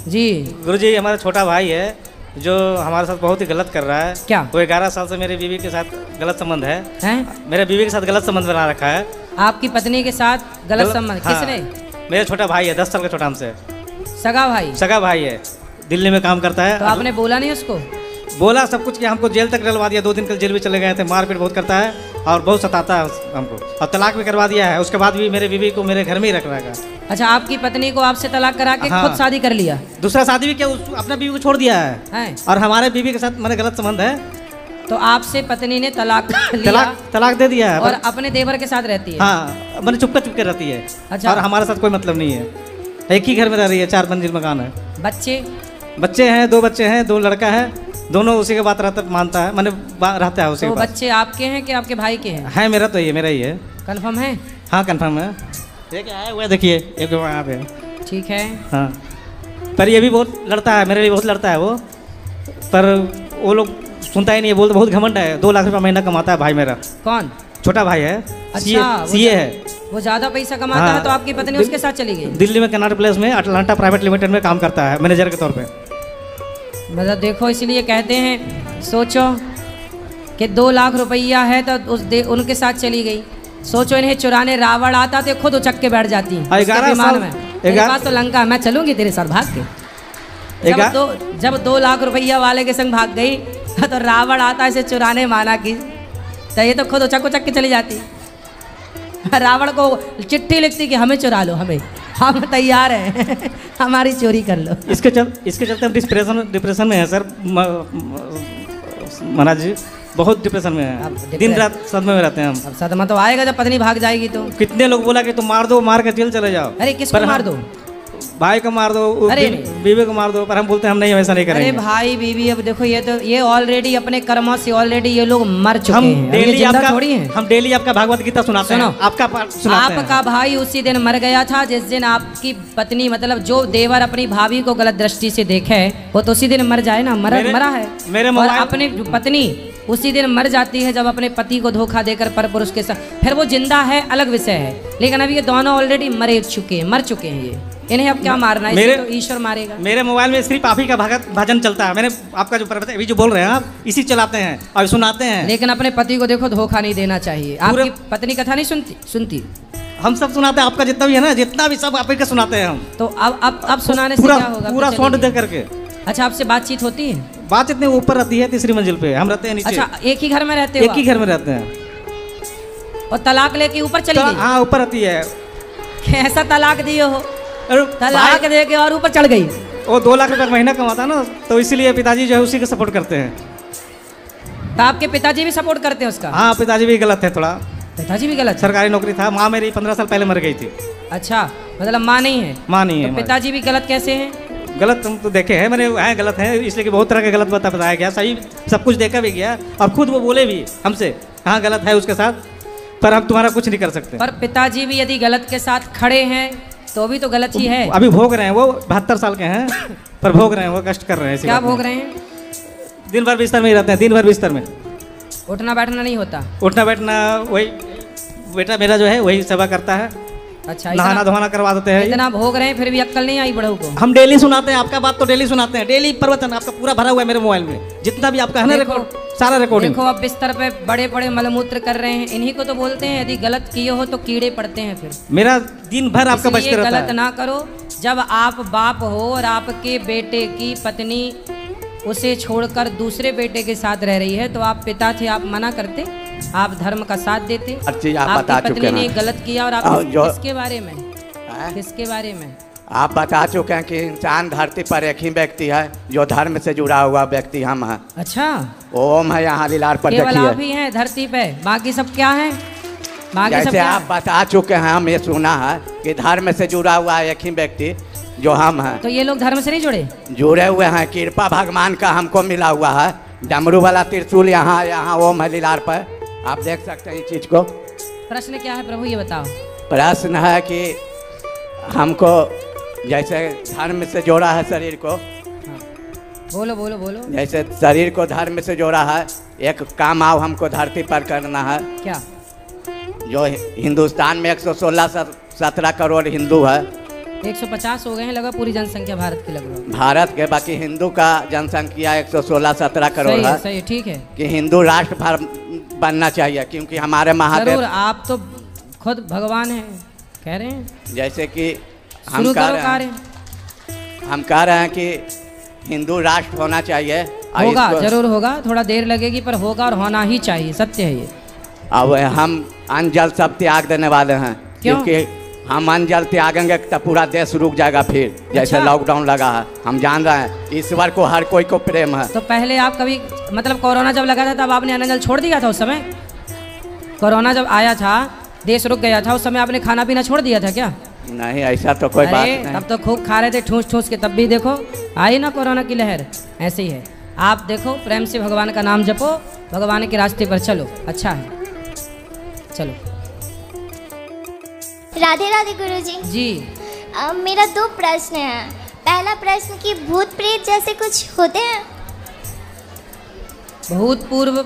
जी गुरुजी हमारा छोटा भाई है जो हमारे साथ बहुत ही गलत कर रहा है। क्या? वो 11 साल से मेरी बीवी के साथ गलत संबंध है। हैं? मेरे बीवी के साथ गलत संबंध बना रखा है। आपकी पत्नी के साथ गलत संबंध? हाँ, किसने? मेरा छोटा भाई है, 10 साल का छोटा हमसे। सगा भाई? सगा भाई है, दिल्ली में काम करता है। तो आपने बोला नहीं उसको? बोला सब कुछ किया, हमको जेल तक डलवा दिया। 2 दिन कल जेल भी चले गए थे। मारपीट बहुत करता है और बहुत सताता है हमको, और तलाक भी करवा दिया है। उसके बाद भी मेरे बीवी को मेरे घर में ही रख रहा है। अच्छा, आपकी पत्नी को आपसे तलाक करा के हाँ। खुद शादी कर लिया? दूसरा शादी भी क्या, अपना बीवी को छोड़ दिया है। और हमारे बीवी के साथ मेरे गलत संबंध है। तो आपसे पत्नी ने तलाक लिया? तलाक दे दिया है। और अपने देवर के साथ रहती है? हाँ, मैंने चुपके रहती है। अच्छा। और हमारे साथ कोई मतलब नहीं है। एक ही घर में रह रही है, 4 मंजिल मकान है। बच्चे हैं, 2 बच्चे हैं, 2 लड़का है। दोनों उसी के बात रहता मानता है, मैंने रहता है उसी तो के पास। बच्चे आपके हैं कि आपके भाई के हैं? है मेरा, तो ये मेरा ही है। कंफर्म है? हाँ कंफर्म है। देखिए आया हुआ है, देखिए एक यहाँ पे। ठीक है। हाँ, पर ये भी बहुत लड़ता है, मेरे लिए बहुत लड़ता है वो। पर वो लोग सुनता ही नहीं है, बोलते बहुत घमंड है। 2 लाख रुपया महीना कमाता है भाई मेरा। कौन? छोटा भाई है। अच्छा, सीए है। वो ज्यादा पैसा कमाता हाँ, है तो आपकी पत्नी उसके साथ चली गई? दिल्ली में कनाट प्लेस में अटलांटा प्राइवेट लिमिटेड में काम करता है, मैनेजर के तौर पे। मतलब देखो, इसलिए कहते हैं सोचो कि 2 लाख रुपया है तो उनके साथ चली गई। सोचो इन्हें चुराने रावण आता तो खुद उचक के बैठ जाती। 11 साल में मेरे पास तो लंका, मैं चलूंगी तेरे साथ भाग के। जब 2 लाख रुपया वाले के संग भाग गई तो रावण आता इसे चुराने माना की, तो ये तो खुद उचक के चली जाती। रावण को चिट्ठी लिखती कि हमें चुरा लो, हम तैयार हैं हमारी चोरी कर लो। इसके चलते हम डिप्रेशन में है सर महाराज जी, बहुत डिप्रेशन में है। दिन रात सदमे में रहते हैं हम। अब सदमा तो आएगा जब पत्नी भाग जाएगी तो। कितने लोग बोला कि तुम मार दो, मार के जेल चले जाओ। अरे किसको मार दो? भाई को मार दो, बीवी को मार दो। पर हम बोलते हैं हम नहीं, वैसा नहीं करेंगे। अरे भाई बीवी, अब देखो ये ऑलरेडी अपने कर्मों से ऑलरेडी ये लोग मर चुके हैं। हम डेली आपका भागवत गीता सुनाते हैं। आपका भाई उसी दिन मर गया था जिस दिन आपकी पत्नी, मतलब जो देवर अपनी भाभी को गलत दृष्टि से देखे वो तो उसी दिन मर जाए ना। मरा है मेरे। और अपनी पत्नी उसी दिन मर जाती है जब अपने पति को धोखा देकर परपुरुष के साथ। फिर वो जिंदा है अलग विषय है, लेकिन अभी ये दोनों ऑलरेडी मर चुके हैं। ये इन्हें अब क्या मारना है? तो ईश्वर मारेगा। मेरे मोबाइल में सिर्फ आप ही का भजन चलता है। मैंने आपका जो अभी जो बोल रहे हैं आप, इसी चलाते हैं और सुनाते हैं। लेकिन अपने पति को देखो धोखा नहीं देना चाहिए। आपकी पत्नी कथा नहीं सुनती? हम सब सुनाते हैं। आपका जितना भी है ना, जितना भी सब आप ही का सुनाते हैं हम। तो अब सुनाने से क्या होगा? पूरा साउंड दे करके। अच्छा, आपसे बातचीत होती है? बातचीत नहीं, ऊपर रहती है 3री मंजिल पे, हम रहते हैं नीचे। अच्छा, एक ही घर में रहते हो? एक ही घर में रहते हैं। और तलाक लेके ऊपर चली गई? हाँ, ऊपर रहती है। कैसा तलाक दिए हो? तलाक दे के और ऊपर चढ़ गई? वो 2 लाख रुपया महीना कमाता है ना, तो इसीलिए पिताजी जो है उसी को सपोर्ट करते हैं। तो आपके पिताजी भी सपोर्ट करते हैं उसका? हाँ, पिताजी भी गलत है थोड़ा। पिताजी भी गलत? सरकारी नौकरी था। माँ मेरी 15 साल पहले मर गई थी। अच्छा, मतलब माँ नहीं है? माँ नहीं है। पिताजी भी गलत कैसे हैं? गलत हम तो देखे हैं, मैंने हैं गलत हैं, इसलिए कि बहुत तरह के गलत बताया गया। सही सब कुछ देखा भी गया और खुद वो बोले भी हमसे हाँ गलत है उसके साथ, पर हम तुम्हारा कुछ नहीं कर सकते। पर पिताजी भी यदि गलत के साथ खड़े हैं तो भी तो गलत ही है। अभी भोग रहे हैं, वो 72 साल के हैं, पर भोग रहे हैं, वो कष्ट कर रहे हैं। क्या भोग रहे हैं? दिन भर बिस्तर में ही रहते हैं, दिन भर बिस्तर में। उठना बैठना नहीं होता? उठना बैठना वही बेटा मेरा जो है वही सेवा करता है। अच्छा, नहाना धोना करवा देते हैं। इतना भोग रहे हैं फिर भी अक्ल नहीं आई बड़ों को? हम डेली सुनाते हैं, आपका बात तो डेली सुनाते हैं। डेली प्रवचन आपका पूरा भरा हुआ है मेरे मोबाइल में, जितना भी आपका है ना रिकॉर्ड, सारा रिकॉर्डिंग। देखो अब बिस्तर पे बड़े बड़े मलमूत्र कर रहे हैं, इन्हीं को तो बोलते हैं यदि गलत किए हो तो कीड़े पड़ते हैं। फिर मेरा दिन भर आपका बचते रहता है। गलत ना करो। जब आप बाप हो और आपके बेटे की पत्नी उसे छोड़कर दूसरे बेटे के साथ रह रही है तो आप पिता थे, आप मना करते? आप धर्म का साथ देते? आपकी पत्नी ने गलत किया और आप किसके बारे में? किसके बारे में? आप बता चुके हैं कि इंसान धरती पर एक ही व्यक्ति है जो धर्म से जुड़ा हुआ व्यक्ति हम हैं। अच्छा, ओम है यहाँ लीलार पर देखिए। केवल आप ही हैं धरती पे, बाकी सब क्या है? जैसे आप बता चुके हैं, हम ये सुना है कि धर्म से जुड़ा हुआ एक ही व्यक्ति जो हम हैं। तो ये लोग धर्म से नहीं जुड़े हुए हैं। कृपा भगवान का हमको मिला हुआ है। डमरू वाला त्रिशूल यहाँ ओम है लीलार पर, आप देख सकते हैं इस चीज को। प्रश्न क्या है प्रभु ये बताओ? प्रश्न है कि हमको जैसे धर्म से जोड़ा है शरीर को। हाँ। बोलो बोलो बोलो। जैसे शरीर को धर्म से जोड़ा है, एक काम आओ हमको धरती पर करना है। क्या? जो हिंदुस्तान में 116-17 करोड़ हिंदू है, 150 हो गए हैं लगभग पूरी जनसंख्या भारत की लगभग। भारत के, बाकी हिंदू का जनसंख्या 116-17 करोड़ सही है। सही, ठीक है कि हिंदू राष्ट्र बनना चाहिए, क्योंकि हमारे महादेव। जरूर, आप तो खुद भगवान हैं, कह रहे हैं। जैसे कि शुरू करो कार्य। हम कह रहे हैं कि हिंदू राष्ट्र होना चाहिए। होगा, जरूर होगा, थोड़ा देर लगेगी पर होगा और होना ही चाहिए, सत्य है ये। अब हम अन्न जल सब त्याग देने वाले हैं, क्योंकि हम अन्न जल त्यागेंगे तो पूरा देश रुक जाएगा फिर, जैसे लॉकडाउन लगा है। हम जान रहे हैं ईश्वर को हर कोई को प्रेम है। तो पहले आप कभी, मतलब कोरोना जब लगा था तब आपने अन्न जल छोड़ दिया था? उस समय कोरोना जब आया था, देश रुक गया था, उस समय आपने खाना पीना छोड़ दिया था क्या? नहीं, ऐसा तो कोई बात नहीं। तब तो खूब खा रहे थे ठूस ठूस के, तब भी देखो आई ना कोरोना की लहर। ऐसे ही है, आप देखो प्रेम से भगवान का नाम जपो, भगवान के रास्ते पर चलो, अच्छा है, चलो। राधे राधे गुरुजी जी। मेरा 2 प्रश्न है। पहला प्रश्न कि भूत प्रेत जैसे कुछ होते हैं? भूतपूर्व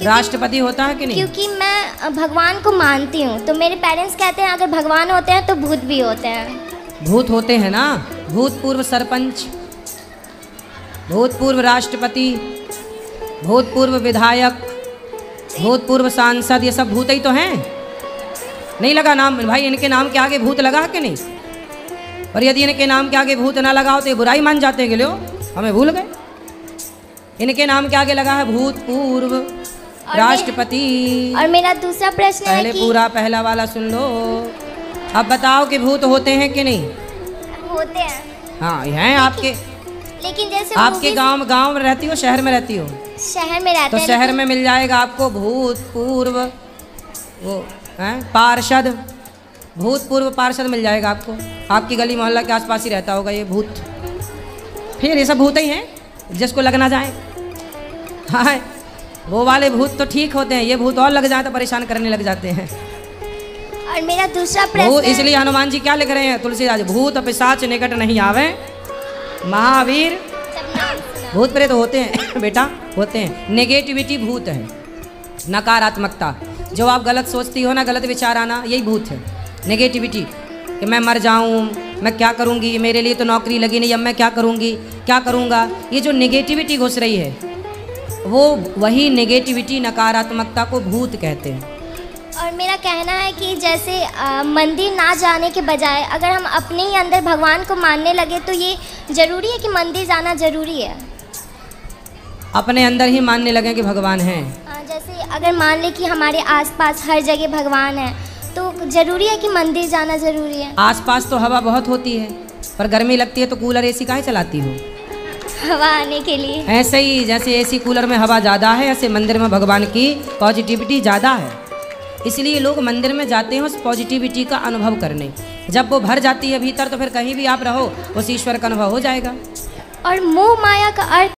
राष्ट्रपति होता है कि नहीं? क्योंकि मैं भगवान को मानती हूँ, तो मेरे पेरेंट्स कहते हैं अगर भगवान होते हैं तो भूत भी होते हैं। भूत होते हैं ना, भूतपूर्व सरपंच, भूतपूर्व राष्ट्रपति, भूतपूर्व विधायक, भूतपूर्व सांसद, ये सब भूत ही तो हैं। नहीं लगा नाम भाई? इनके नाम के आगे भूत लगा कि नहीं? और यदि इनके नाम के आगे भूत ना लगा हो तो ये बुराई मान जाते हैं कि लो हमें भूल गए। इनके नाम के आगे लगा है भूतपूर्व राष्ट्रपति। और मेरा दूसरा प्रश्न है पहले कि पूरा पहला वाला सुन लो। अब बताओ कि भूत होते हैं कि नहीं? होते हैं। हाँ, हैं आपके। लेकिन जैसे आपके गांव में रहती हो, शहर में रहती हो? शहर में रहते तो हैं। शहर में मिल जाएगा आपको भूतपूर्व वो हैं पार्षद, भूतपूर्व पार्षद मिल जाएगा आपको। आपकी गली मोहल्ला के आसपास ही रहता होगा ये भूत। फिर ये सब भूत ही हैं जिसको लगना जाए। हाँ, वो वाले भूत तो ठीक होते हैं, ये भूत और लग जाए तो परेशान करने लग जाते हैं। और मेरा दूसरा प्रश्न, इसलिए हनुमान जी क्या लिख रहे हैं तुलसीदास? भूत पिशाच निकट नहीं आवे, महावीर। भूत प्रेत होते हैं बेटा, होते हैं। नेगेटिविटी भूत है, नकारात्मकता। जो आप गलत सोचती हो ना, गलत विचार आना, यही भूत है। नेगेटिविटी कि मैं मर जाऊं, मैं क्या करूंगी, मेरे लिए तो नौकरी लगी नहीं, अब मैं क्या करूंगी, क्या करूंगा। ये जो नेगेटिविटी घुस रही है, वो वही नेगेटिविटी, नकारात्मकता को भूत कहते हैं। और मेरा कहना है कि जैसे मंदिर ना जाने के बजाय अगर हम अपने ही अंदर भगवान को मानने लगे तो ये ज़रूरी है कि मंदिर जाना ज़रूरी है? अपने अंदर ही मानने लगे कि भगवान हैं। जैसे अगर मान ले कि हमारे आसपास हर जगह भगवान है, तो ज़रूरी है कि मंदिर जाना ज़रूरी है? आसपास तो हवा बहुत होती है, पर गर्मी लगती है तो कूलर एसी काहे चलाती हो? हवा आने के लिए। ऐसे ही जैसे एसी कूलर में हवा ज़्यादा है, ऐसे मंदिर में भगवान की पॉजिटिविटी ज़्यादा है। इसलिए लोग मंदिर में जाते हैं उस पॉजिटिविटी का अनुभव करने। जब वो भर जाती है भीतर, तो फिर कहीं भी आप रहो उस ईश्वर का अनुभव हो जाएगा। और मोह माया का अर्थ